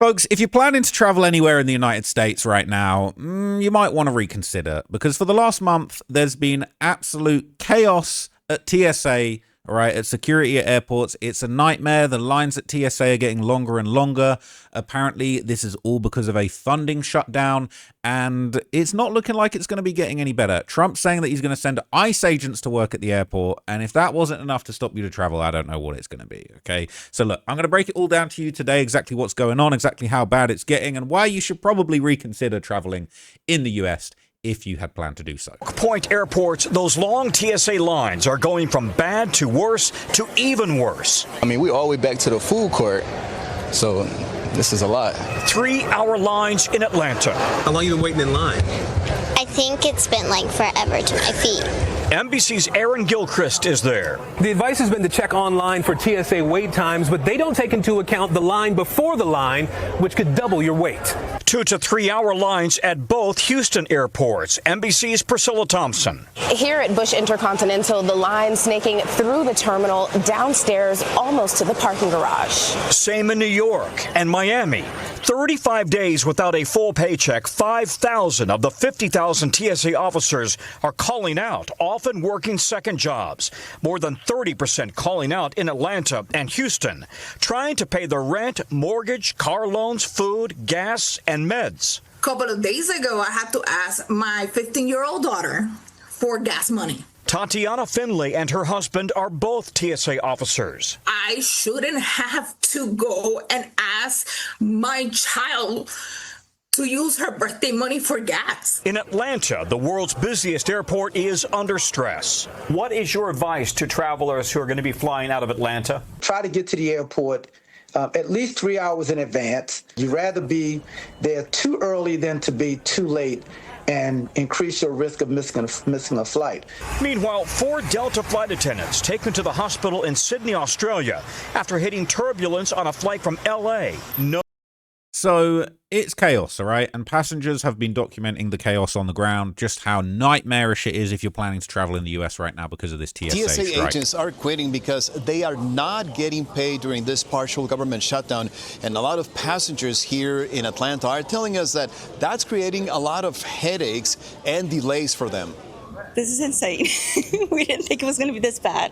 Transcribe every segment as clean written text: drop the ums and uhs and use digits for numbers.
Folks, if you're planning to travel anywhere in the United States right now, you might want to reconsider, because for the last month, there's been absolute chaos at TSA, all right, at security at airports. It's a nightmare. The lines at TSA are getting longer and longer. Apparently, this is all because of a funding shutdown, and it's not looking like it's going to be getting any better. Trump's saying that he's going to send ICE agents to work at the airport, and if that wasn't enough to stop you to travel, I don't know what it's going to be, okay? So look, I'm going to break it all down to you today, exactly what's going on, exactly how bad it's getting, and why you should probably reconsider traveling in the US if you had planned to do so. Point airports, those long TSA lines are going from bad to worse to even worse. I mean, we're all the way back to the food court, so this is a lot. 3-hour lines in Atlanta. How long have you been waiting in line? I think it's been like forever to my feet. NBC's Aaron Gilchrist is there. The advice has been to check online for TSA wait times, but they don't take into account the line before the line, which could double your wait. 2 to 3 hour lines at both Houston airports. NBC's Priscilla Thompson. Here at Bush Intercontinental, the line snaking through the terminal, downstairs, almost to the parking garage. Same in New York and Miami. 35 days without a full paycheck. 5,000 of the 50,000 TSA officers are calling out, often working second jobs. More than 30% calling out in Atlanta and Houston, trying to pay their rent, mortgage, car loans, food, gas, and meds. A couple of days ago, I had to ask my 15-year-old daughter for gas money. Tatiana Finley and her husband are both TSA officers. I shouldn't have to go and ask my child to use her birthday money for gas. In Atlanta, the world's busiest airport is under stress. What is your advice to travelers who are going to be flying out of Atlanta? Try to get to the airport at least 3 hours in advance. You'd rather be there too early than to be too late and increase your risk of missing a flight. Meanwhile, 4 Delta flight attendants taken to the hospital in Sydney, Australia, after hitting turbulence on a flight from LA. So it's chaos, all right? And passengers have been documenting the chaos on the ground, just how nightmarish it is if you're planning to travel in the US right now because of this TSA strike. Agents are quitting because they are not getting paid during this partial government shutdown. And a lot of passengers here in Atlanta are telling us that that's creating a lot of headaches and delays for them. This is insane. We didn't think it was going to be this bad.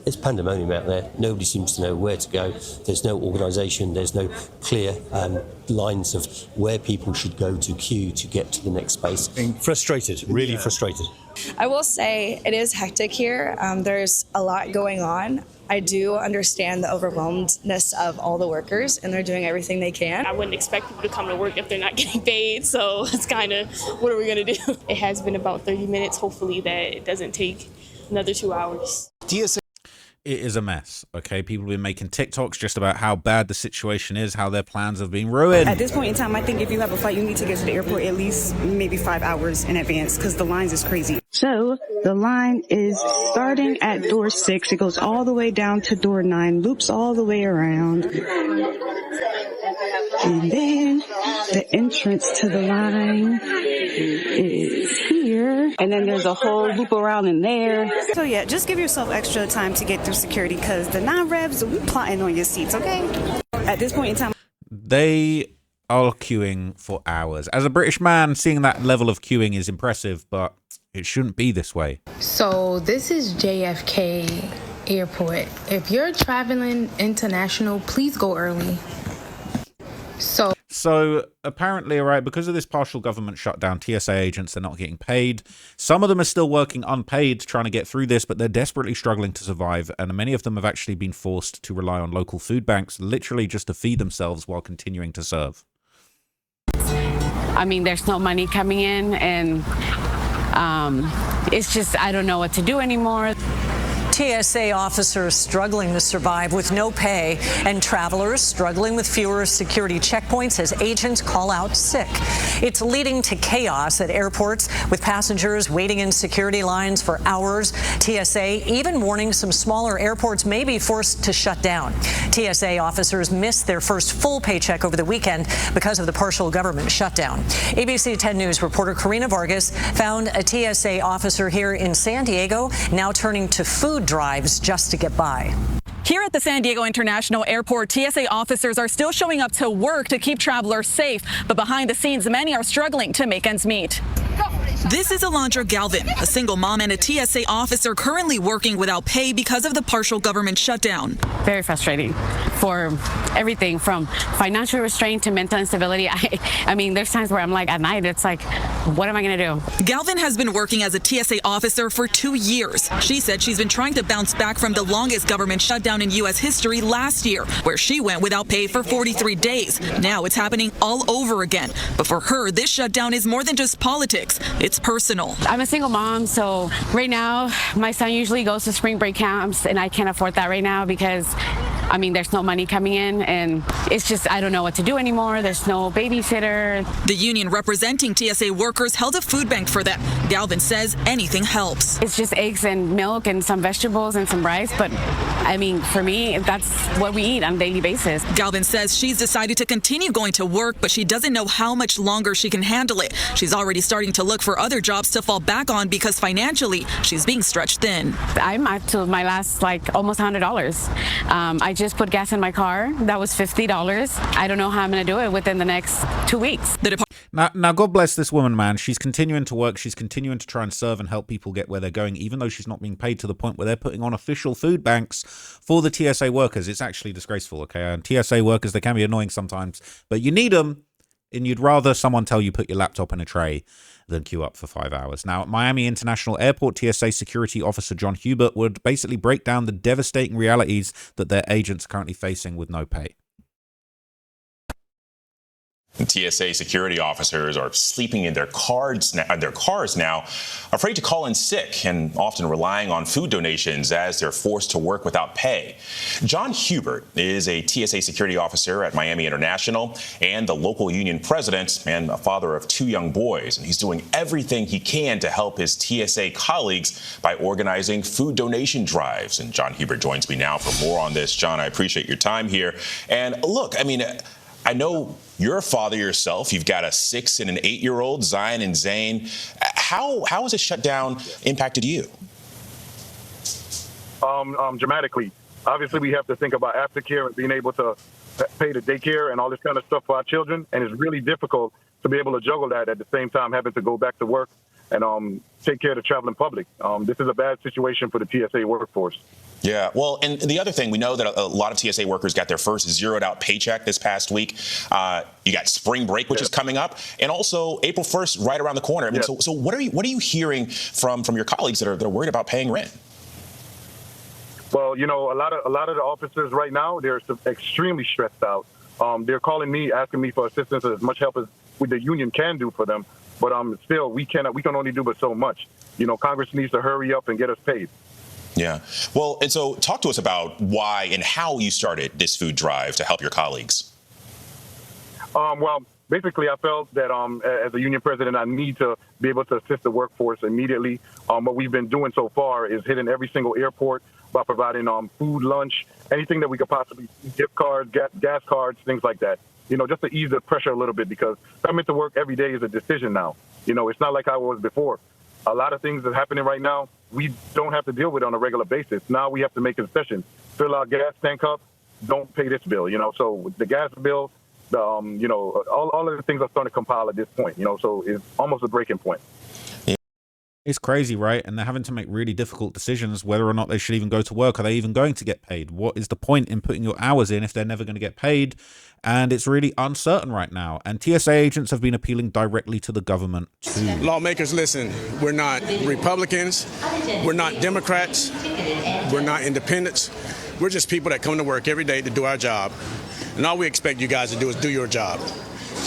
It's pandemonium out there. Nobody seems to know where to go. There's no organisation. There's no clear lines of where people should go to queue to get to the next space. Frustrated, really frustrated. I will say it is hectic here. There's a lot going on. I do understand the overwhelmedness of all the workers, and they're doing everything they can. I wouldn't expect people to come to work if they're not getting paid, so it's kind of, what are we going to do? It has been about 30 minutes. Hopefully that it doesn't take another 2 hours. It is a mess, okay? People have been making TikToks just about how bad the situation is, how their plans have been ruined. At this point in time, I think if you have a flight, you need to get to the airport at least maybe 5 hours in advance because the lines is crazy. So the line is starting at door 6. It goes all the way down to door 9, loops all the way around. And then the entrance to the line is here. And then there's a whole loop around in there. So yeah, just give yourself extra time to get through security because the non-revs will be plotting on your seats, okay? At this point in time, they are queuing for hours. As a British man, seeing that level of queuing is impressive, but it shouldn't be this way. So this is JFK Airport. If you're traveling international, please go early. So apparently, all right, because of this partial government shutdown, TSA agents are not getting paid. Some of them are still working unpaid trying to get through this, but they're desperately struggling to survive. And many of them have actually been forced to rely on local food banks, literally just to feed themselves while continuing to serve. I mean, there's no money coming in, and it's just, I don't know what to do anymore. TSA officers struggling to survive with no pay, and travelers struggling with fewer security checkpoints as agents call out sick. It's leading to chaos at airports, with passengers waiting in security lines for hours. TSA even warning some smaller airports may be forced to shut down. TSA officers missed their first full paycheck over the weekend because of the partial government shutdown. ABC 10 News reporter Karina Vargas found a TSA officer here in San Diego now turning to food drives just to get by. Here at the San Diego International Airport, TSA officers are still showing up to work to keep travelers safe, but behind the scenes, many are struggling to make ends meet. This is Alondra Galvin, a single mom and a TSA officer currently working without pay because of the partial government shutdown. Very frustrating for everything from financial restraint to mental instability. I mean, there's times where I'm like, at night, it's like, what am I going to do? Galvin has been working as a TSA officer for 2 years. She said she's been trying to bounce back from the longest government shutdown in U.S. history last year, where she went without pay for 43 days. Now it's happening all over again. But for her, this shutdown is more than just politics. It's personal. I'm a single mom, so right now my son usually goes to spring break camps, and I can't afford that right now because I mean, there's no money coming in, and it's just, I don't know what to do anymore. There's no babysitter. The union representing TSA workers held a food bank for them. Galvin says anything helps. It's just eggs and milk and some vegetables and some rice, but I mean, for me, that's what we eat on a daily basis. Galvin says she's decided to continue going to work, but she doesn't know how much longer she can handle it. She's already starting to look for other jobs to fall back on because financially, she's being stretched thin. I'm up to my last, like, almost $100. I just put gas in my car. That was $50. I don't know how I'm going to do it within the next 2 weeks. Now, God bless this woman, man. She's continuing to work. She's continuing to try and serve and help people get where they're going, even though she's not being paid to the point where they're putting on official food banks for the TSA workers. It's actually disgraceful, okay? And TSA workers, they can be annoying sometimes, but you need them, and you'd rather someone tell you put your laptop in a tray than queue up for 5 hours. Now, at Miami International Airport, TSA security officer John Hubert would basically break down the devastating realities that their agents are currently facing with no pay. TSA security officers are sleeping in their cars now, afraid to call in sick and often relying on food donations as they're forced to work without pay. John Hubert is a TSA security officer at Miami International and the local union president and a father of 2 young boys. And he's doing everything he can to help his TSA colleagues by organizing food donation drives. And John Hubert joins me now for more on this. John, I appreciate your time here. And look, I mean, I know you're a father yourself. You've got a 6 and an 8-year-old, Zion and Zane. How has a shutdown impacted you? Dramatically. Obviously, we have to think about aftercare and being able to pay the daycare and all this kind of stuff for our children. And it's really difficult to be able to juggle that at the same time having to go back to work and take care of the traveling public. This is a bad situation for the TSA workforce. Yeah, well, and the other thing, we know that a lot of TSA workers got their first zeroed-out paycheck this past week. You got spring break, which is coming up, and also April 1st, right around the corner. I mean, so what are you hearing from your colleagues that are worried about paying rent? Well, you know, a lot of the officers right now, they're extremely stressed out. They're calling me, asking me for assistance, as much help as the union can do for them. But still, we can only do but so much. You know, Congress needs to hurry up and get us paid. Yeah. Well, and so talk to us about why and how you started this food drive to help your colleagues. Well, basically, I felt that as a union president, I need to be able to assist the workforce immediately. What we've been doing so far is hitting every single airport by providing food, lunch, anything that we could possibly, gift cards, gas cards, things like that. You know, just to ease the pressure a little bit, because coming to work every day is a decision now. You know, it's not like I was before. A lot of things that are happening right now, we don't have to deal with on a regular basis. Now we have to make concessions. Fill our gas tank up, don't pay this bill, you know. So the gas bill, you know, all of the things are starting to compile at this point, you know, so it's almost a breaking point. It's crazy, right? And they're having to make really difficult decisions whether or not they should even go to work. Are they even going to get paid? What is the point in putting your hours in if they're never going to get paid? And it's really uncertain right now. And TSA agents have been appealing directly to the government too. Lawmakers, listen, we're not Republicans. We're not Democrats. We're not independents. We're just people that come to work every day to do our job. And all we expect you guys to do is do your job.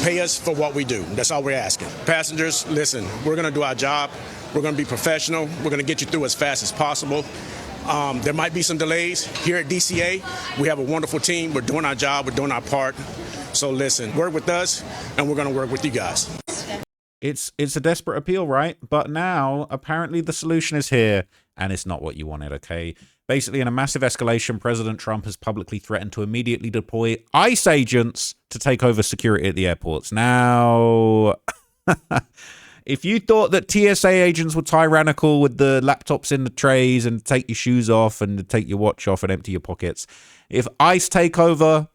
Pay us for what we do. That's all we're asking. Passengers, listen, we're going to do our job. We're going to be professional. We're going to get you through as fast as possible. There might be some delays. Here at DCA, we have a wonderful team. We're doing our job. We're doing our part. So listen, work with us, and we're going to work with you guys. It's a desperate appeal, right? But now, apparently, the solution is here, and it's not what you wanted, okay? Basically, in a massive escalation, President Trump has publicly threatened to immediately deploy ICE agents to take over security at the airports. Now... If you thought that TSA agents were tyrannical with the laptops in the trays and take your shoes off and take your watch off and empty your pockets, if ICE take over,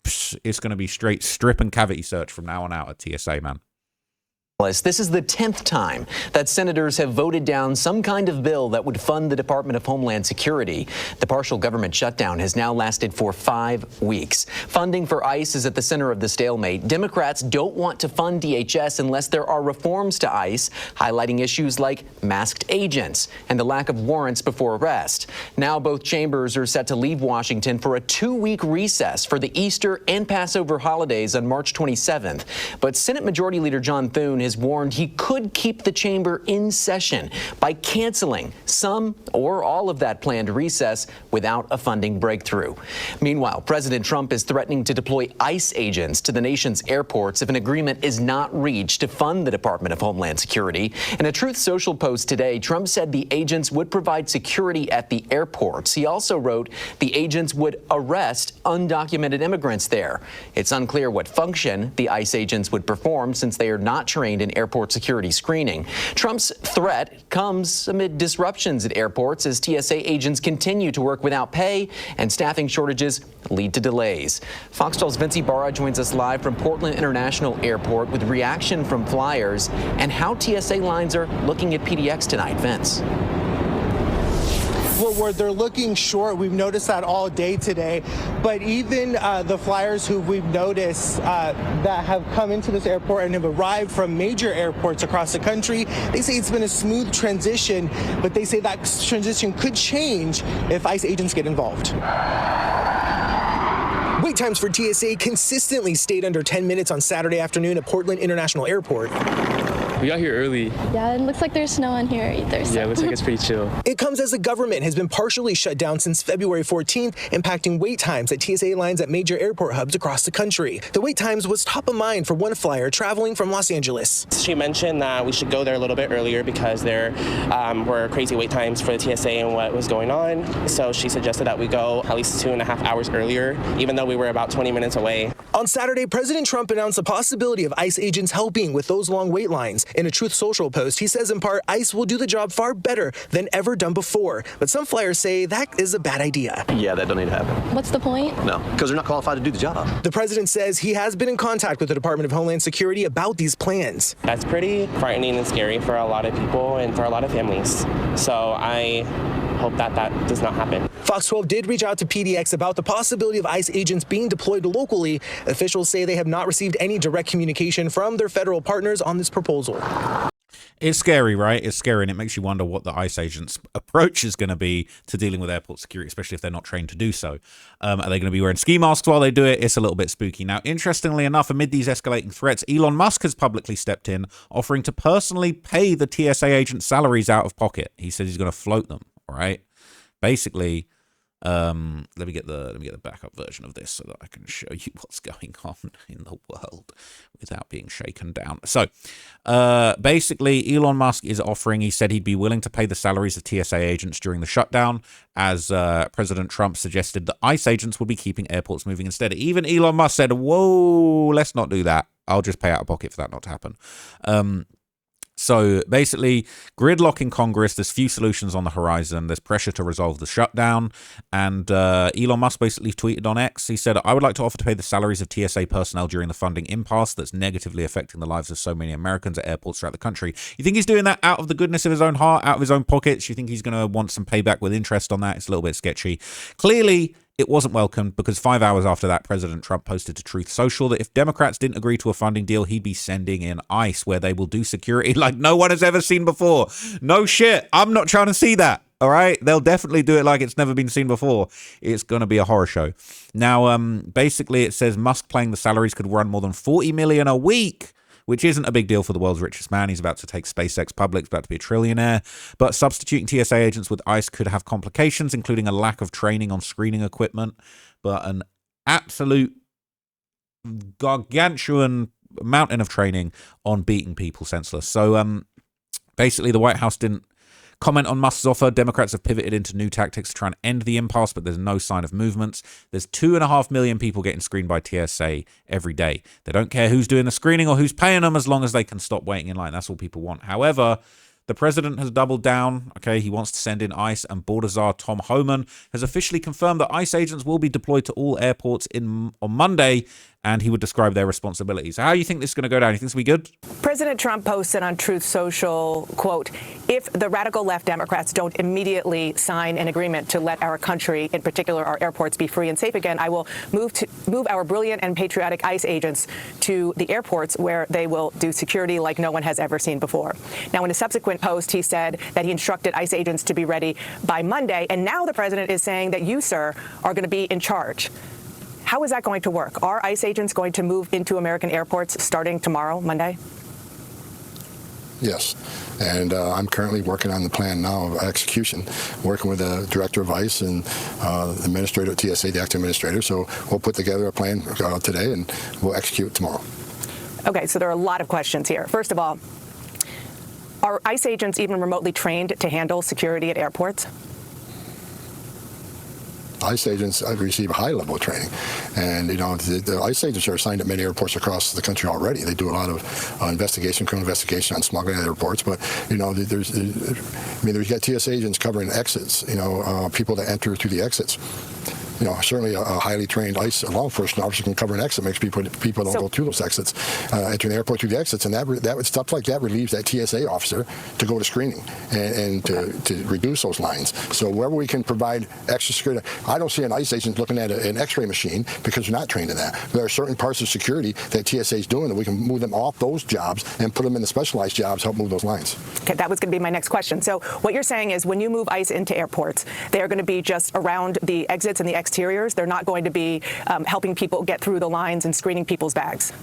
it's going to be straight strip and cavity search from now on out at TSA, man. This is the 10th time that senators have voted down some kind of bill that would fund the Department of Homeland Security. The partial government shutdown has now lasted for 5 weeks. Funding for ICE is at the center of the stalemate. Democrats don't want to fund DHS unless there are reforms to ICE, highlighting issues like masked agents and the lack of warrants before arrest. Now both chambers are set to leave Washington for a 2-week recess for the Easter and Passover holidays on March 27th. But Senate Majority Leader John Thune has warned he could keep the chamber in session by canceling some or all of that planned recess without a funding breakthrough. Meanwhile, President Trump is threatening to deploy ICE agents to the nation's airports if an agreement is not reached to fund the Department of Homeland Security. In a Truth Social post today, Trump said the agents would provide security at the airports. He also wrote the agents would arrest undocumented immigrants there. It's unclear what function the ICE agents would perform since they are not trained in airport security screening. Trump's threat comes amid disruptions at airports as TSA agents continue to work without pay and staffing shortages lead to delays. Fox 12's Vince Ibarra joins us live from Portland International Airport with reaction from flyers and how TSA lines are looking at PDX tonight. Vince. Well, where they're looking short, we've noticed that all day today. But even the flyers who we've noticed that have come into this airport and have arrived from major airports across the country, they say it's been a smooth transition, but they say that transition could change if ICE agents get involved. Wait times for TSA consistently stayed under 10 minutes on Saturday afternoon at Portland International Airport. We got here early. Yeah, it looks like there's snow on here either. So. Yeah, it looks like it's pretty chill. It comes as the government has been partially shut down since February 14th, impacting wait times at TSA lines at major airport hubs across the country. The wait times was top of mind for one flyer traveling from Los Angeles. She mentioned that we should go there a little bit earlier because there were crazy wait times for the TSA and what was going on. So she suggested that we go at least 2.5 hours earlier, even though we were about 20 minutes away. On Saturday, President Trump announced the possibility of ICE agents helping with those long wait lines. In a Truth Social post, he says in part, ICE will do the job far better than ever done before. But some flyers say that is a bad idea. Yeah, that don't need to happen. What's the point? No, because they're not qualified to do the job. The president says he has been in contact with the Department of Homeland Security about these plans. That's pretty frightening and scary for a lot of people and for a lot of families. So I hope that does not happen. Fox 12 did reach out to PDX about the possibility of ICE agents being deployed locally. Officials say they have not received any direct communication from their federal partners on this proposal. It's scary, right? It's scary, and it makes you wonder what the ICE agents' approach is going to be to dealing with airport security, especially if they're not trained to do so. Are they going to be wearing ski masks while they do it? It's a little bit spooky. Now, interestingly enough, amid these escalating threats, Elon Musk has publicly stepped in, offering to personally pay the TSA agents' salaries out of pocket. He says he's going to float them, all right? Basically, let me get the backup version of this so that I can show you what's going on in the world without being shaken down. So basically, Elon Musk is offering, he said he'd be willing to pay the salaries of TSA agents during the shutdown, as President Trump suggested that ICE agents would be keeping airports moving instead. Even Elon Musk said, whoa, let's not do that. I'll just pay out of pocket for that not to happen. So basically, gridlock in Congress, there's few solutions on the horizon. There's pressure to resolve the shutdown. And Elon Musk basically tweeted on X. He said, I would like to offer to pay the salaries of TSA personnel during the funding impasse that's negatively affecting the lives of so many Americans at airports throughout the country. You think he's doing that out of the goodness of his own heart, out of his own pockets? You think he's going to want some payback with interest on that? It's a little bit sketchy. Clearly, it wasn't welcomed because 5 hours after that, President Trump posted to Truth Social that if Democrats didn't agree to a funding deal, he'd be sending in ICE, where they will do security like no one has ever seen before. No shit. I'm not trying to see that. All right. They'll definitely do it like it's never been seen before. It's going to be a horror show. Now, basically, it says Musk paying the salaries could run more than $40 million a week, which isn't a big deal for the world's richest man. He's about to take SpaceX public, he's about to be a trillionaire. But substituting TSA agents with ICE could have complications, including a lack of training on screening equipment, but an absolute gargantuan mountain of training on beating people senseless. So basically, the White House didn't Comment on Musk's offer. Democrats have pivoted into new tactics to try and end the impasse, but there's no sign of movements. There's 2.5 million people getting screened by TSA every day. They don't care who's doing the screening or who's paying them as long as they can stop waiting in line. That's all people want. However, the president has doubled down. Okay, he wants to send in ICE, and Border Czar Tom Homan has officially confirmed that ICE agents will be deployed to all airports on Monday, and he would describe their responsibilities. So how do you think this is going to go down? You think this will be good? President Trump posted on Truth Social, quote, if the radical left Democrats don't immediately sign an agreement to let our country, in particular our airports, be free and safe again, I will move our brilliant and patriotic ICE agents to the airports where they will do security like no one has ever seen before. Now, in a subsequent post, he said that he instructed ICE agents to be ready by Monday. And now the president is saying that you, sir, are going to be in charge. How is that going to work? Are ICE agents going to move into American airports starting tomorrow, Monday? Yes, and I'm currently working on the plan now of execution, working with the director of ICE and the administrator at TSA, the acting administrator. So we'll put together a plan today, and we'll execute tomorrow. Okay, so there are a lot of questions here. First of all, are ICE agents even remotely trained to handle security at airports? ICE agents receive a high level of training, and the ICE agents are assigned at many airports across the country already. They do a lot of criminal investigation on smuggling at airports. But there's got TSA agents covering exits. People that enter through the exits. Certainly a highly trained ICE law enforcement officer can cover an exit, makes people don't go through those exits, entering the airport through the exits, and that stuff like that relieves that TSA officer to go to screening and to reduce those lines. So wherever we can provide extra security, I don't see an ICE agent looking at an X-ray machine because they're not trained in that. There are certain parts of security that TSA is doing that we can move them off those jobs and put them in the specialized jobs, help move those lines. Okay, that was going to be my next question. So what you're saying is when you move ICE into airports, they are going to be just around the exits and the exteriors. They're not going to be helping people get through the lines and screening people's bags.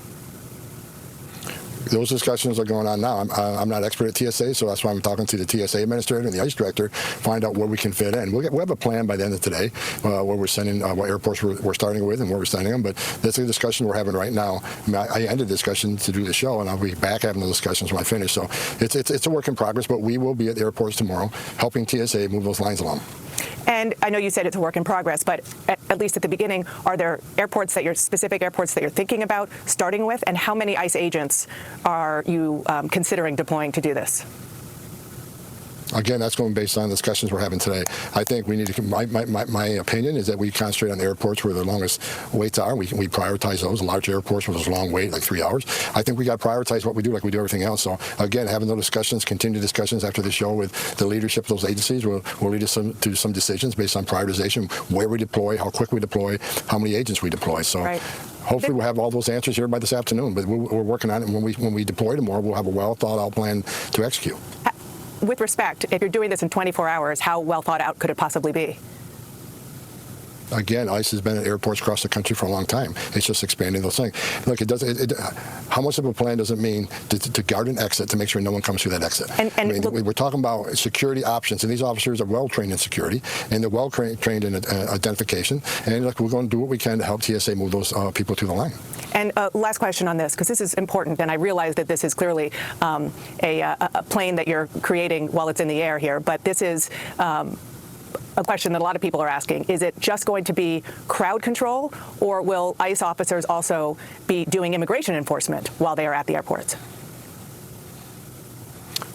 Those discussions are going on now. I'm not expert at TSA, so that's why I'm talking to the TSA administrator and the ICE director, find out where we can fit in. We'll have a plan by the end of today where we're sending, what airports we're starting with and where we're sending them, but that's a discussion we're having right now. I ended the discussion to do the show, and I'll be back having the discussions when I finish. So it's a work in progress, but we will be at the airports tomorrow helping TSA move those lines along. And I know you said it's a work in progress, but at least at the beginning, are there specific airports that you're thinking about starting with? And how many ICE agents are you considering deploying to do this? Again, that's going based on discussions we're having today. I think we need to, my opinion is that we concentrate on the airports where the longest waits are. We prioritize those. Large airports where there's a long wait, like 3 hours. I think we got to prioritize what we do like we do everything else. So again, having those discussions, continued discussions after the show with the leadership of those agencies will lead us to some decisions based on prioritization, where we deploy, how quick we deploy, how many agents we deploy. So. Right. Hopefully we'll have all those answers here by this afternoon, but we're working on it. And when we deploy tomorrow, we'll have a well thought out plan to execute. With respect, if you're doing this in 24 hours, how well thought out could it possibly be? Again, ICE has been at airports across the country for a long time. It's just expanding those things. Look, how much of a plan does it mean to guard an exit to make sure no one comes through that exit? We're talking about security options, and these officers are well trained in security, and they're well trained in identification. And look, we're going to do what we can to help TSA move those people through the line. And last question on this, because this is important, and I realize that this is clearly a plane that you're creating while it's in the air here, but this is a question that a lot of people are asking. Is it just going to be crowd control, or will ICE officers also be doing immigration enforcement while they are at the airports?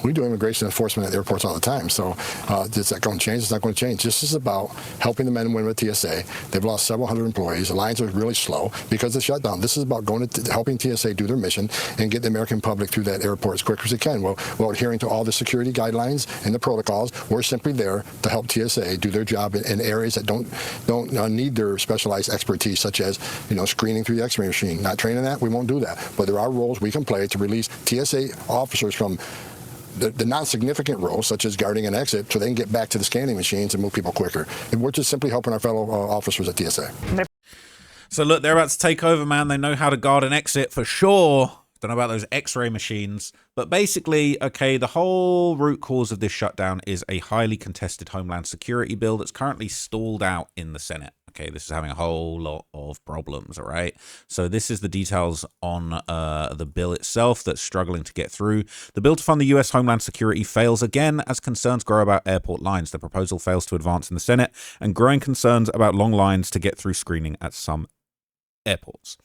We do immigration enforcement at airports all the time. So is that going to change? It's not going to change. This is about helping the men and women at TSA. They've lost several hundred employees. The lines are really slow because of the shutdown. This is about helping TSA do their mission and get the American public through that airport as quick as they can. While adhering to all the security guidelines and the protocols, we're simply there to help TSA do their job in areas that don't need their specialized expertise, such as screening through the X-ray machine. Not training that, we won't do that. But there are roles we can play to release TSA officers from the non-significant roles, such as guarding an exit, so they can get back to the scanning machines and move people quicker. And we're just simply helping our fellow officers at TSA. So look, they're about to take over, man. They know how to guard an exit for sure. Don't know about those X-ray machines. But basically, okay, the whole root cause of this shutdown is a highly contested Homeland Security bill that's currently stalled out in the Senate. Okay, this is having a whole lot of problems, all right? So this is the details on the bill itself that's struggling to get through. The bill to fund the U.S. Homeland Security fails again as concerns grow about airport lines. The proposal fails to advance in the Senate, and growing concerns about long lines to get through screening at some airports.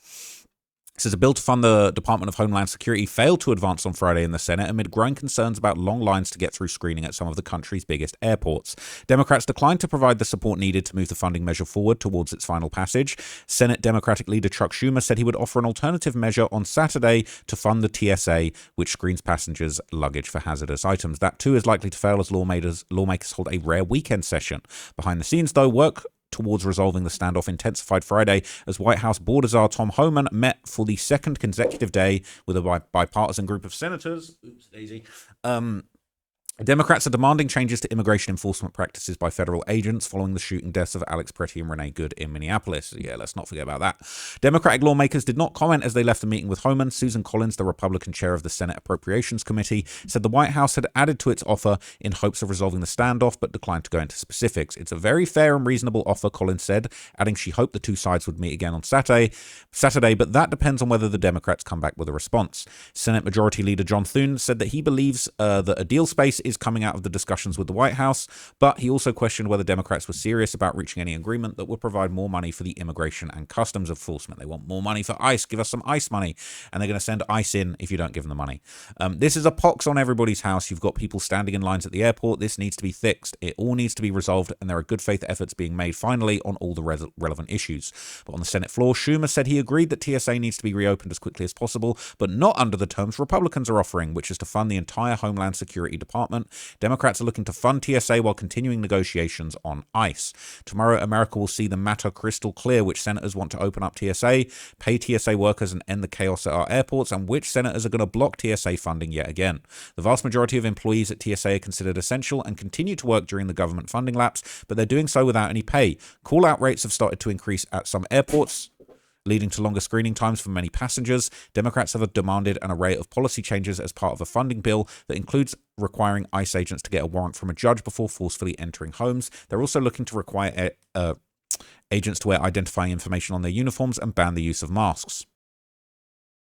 It says a bill to fund the Department of Homeland Security failed to advance on Friday in the Senate amid growing concerns about long lines to get through screening at some of the country's biggest airports. Democrats declined to provide the support needed to move the funding measure forward towards its final passage. Senate Democratic leader Chuck Schumer said he would offer an alternative measure on Saturday to fund the TSA, which screens passengers' luggage for hazardous items. That too is likely to fail as lawmakers hold a rare weekend session. Behind the scenes, though, work towards resolving the standoff intensified Friday as White House border czar Tom Homan met for the second consecutive day with a bipartisan group of senators. Oops, daisy. Democrats are demanding changes to immigration enforcement practices by federal agents following the shooting deaths of Alex Pretty and Renee Good in Minneapolis. Yeah, let's not forget about that. Democratic lawmakers did not comment as they left the meeting with Homan. Susan Collins, the Republican chair of the Senate Appropriations Committee, said the White House had added to its offer in hopes of resolving the standoff, but declined to go into specifics. It's a very fair and reasonable offer, Collins said, adding she hoped the two sides would meet again on Saturday, but that depends on whether the Democrats come back with a response. Senate Majority Leader John Thune said that he believes that a deal space is coming out of the discussions with the White House, but he also questioned whether Democrats were serious about reaching any agreement that would provide more money for the immigration and customs enforcement. They want more money for ICE. Give us some ICE money. And they're going to send ICE in if you don't give them the money. This is a pox on everybody's house. You've got people standing in lines at the airport. This needs to be fixed. It all needs to be resolved, and there are good faith efforts being made finally on all the relevant issues. But on the Senate floor, Schumer said he agreed that TSA needs to be reopened as quickly as possible, but not under the terms Republicans are offering, which is to fund the entire Homeland Security Department. Democrats are looking to fund TSA while continuing negotiations on ICE. Tomorrow, America will see the matter crystal clear which senators want to open up TSA, pay TSA workers and end the chaos at our airports, and which senators are going to block TSA funding yet again. The vast majority of employees at TSA are considered essential and continue to work during the government funding lapse, but they're doing so without any pay. Call-out rates have started to increase at some airports, leading to longer screening times for many passengers. Democrats have demanded an array of policy changes as part of a funding bill that includes requiring ICE agents to get a warrant from a judge before forcefully entering homes. They're also looking to require agents to wear identifying information on their uniforms and ban the use of masks.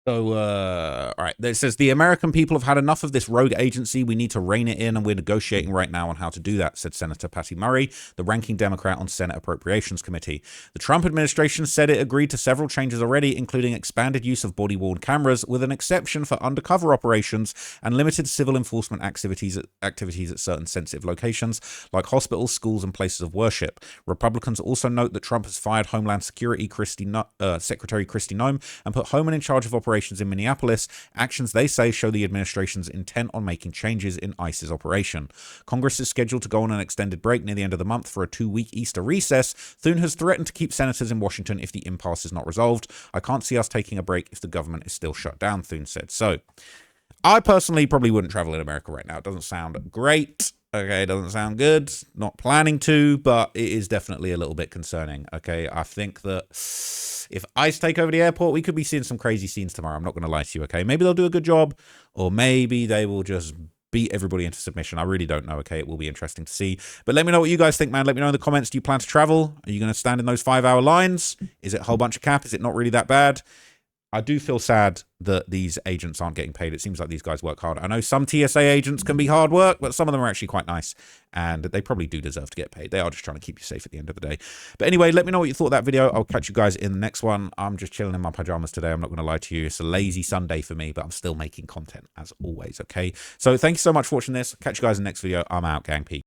So, all right, it says the American people have had enough of this rogue agency. We need to rein it in, and we're negotiating right now on how to do that, said Senator Patty Murray, the ranking Democrat on Senate Appropriations Committee. The Trump administration said it agreed to several changes already, including expanded use of body-worn cameras, with an exception for undercover operations and limited civil enforcement activities at certain sensitive locations, like hospitals, schools, and places of worship. Republicans also note that Trump has fired Homeland Security Secretary Kristi Noem and put Homan in charge of operations in Minneapolis, actions they say show the administration's intent on making changes in ICE's operation. Congress is scheduled to go on an extended break near the end of the month for a 2-week Easter recess. Thune has threatened to keep senators in Washington if the impasse is not resolved. I can't see us taking a break if the government is still shut down, Thune said. So, I personally probably wouldn't travel in America right now. It doesn't sound great. Okay, it doesn't sound good. Not planning to, but it is definitely a little bit concerning. Okay, I think that if ICE take over the airport, we could be seeing some crazy scenes tomorrow. I'm not going to lie to you, okay? Maybe they'll do a good job, or maybe they will just beat everybody into submission. I really don't know, okay? It will be interesting to see. But let me know what you guys think, man. Let me know in the comments. Do you plan to travel? Are you going to stand in those 5-hour lines? Is it a whole bunch of cap? Is it not really that bad? I do feel sad that these agents aren't getting paid. It seems like these guys work hard. I know some TSA agents can be hard work, but some of them are actually quite nice, and they probably do deserve to get paid. They are just trying to keep you safe at the end of the day. But anyway, let me know what you thought of that video. I'll catch you guys in the next one. I'm just chilling in my pajamas today. I'm not going to lie to you. It's a lazy Sunday for me, but I'm still making content as always, okay? So thank you so much for watching this. Catch you guys in the next video. I'm out, gang. Peace.